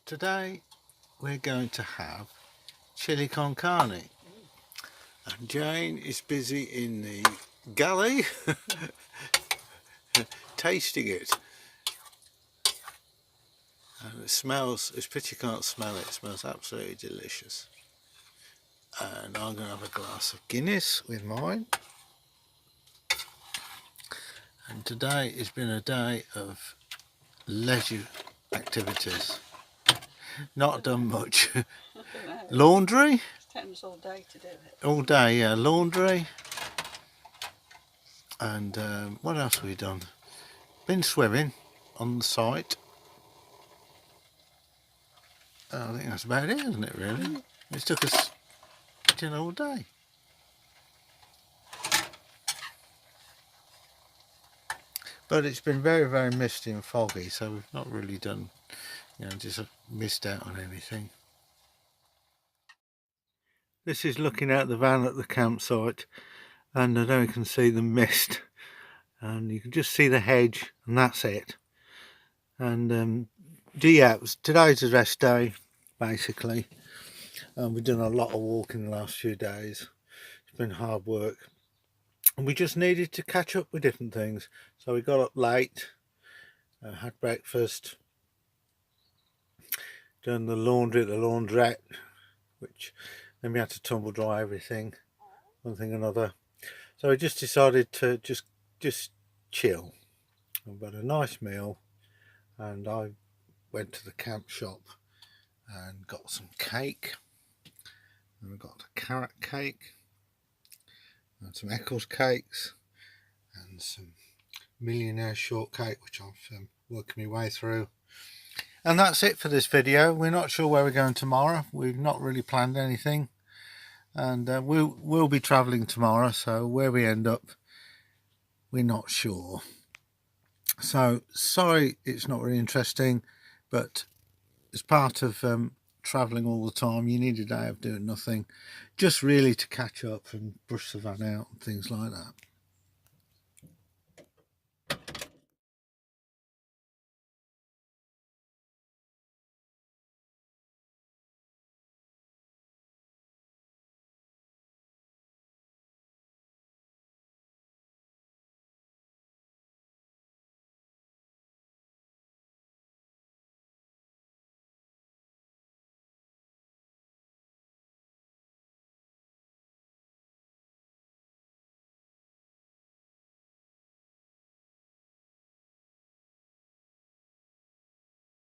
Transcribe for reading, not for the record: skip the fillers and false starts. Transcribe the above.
Today we're going to have chili con carne, and Jane is busy in the galley tasting it, and it smells, as pity you can't smell it, it smells absolutely delicious. And I'm going to have a glass of Guinness with mine. And today has been a day of leisure activities. Not done much. Laundry? It's taken us all day to do it. All day, yeah. Laundry. And what else have we done? Been swimming on the site. I think that's about it, isn't it, really? It took us all day. But it's been very, very misty and foggy, so we've not really done, just missed out on anything. This is looking out the van at the campsite, and I know you can see the mist, and you can just see the hedge, and that's it. And yeah, today's a rest day, basically. We've done a lot of walking the last few days. It's been hard work. And we just needed to catch up with different things. So we got up late, had breakfast, done the laundry at the laundrette, which then we had to tumble dry everything, one thing or another. So we just decided to just chill. We've got a nice meal, and I went to the camp shop and got some cake. And we got a carrot cake and some Eccles cakes and some millionaire shortcake, which I'm working my way through. And that's it for this video. We're not sure where we're going tomorrow. We've not really planned anything, and we'll be travelling tomorrow, so where we end up we're not sure. So sorry it's not really interesting, but as part of travelling all the time, you need a day of doing nothing, just really to catch up and brush the van out and things like that.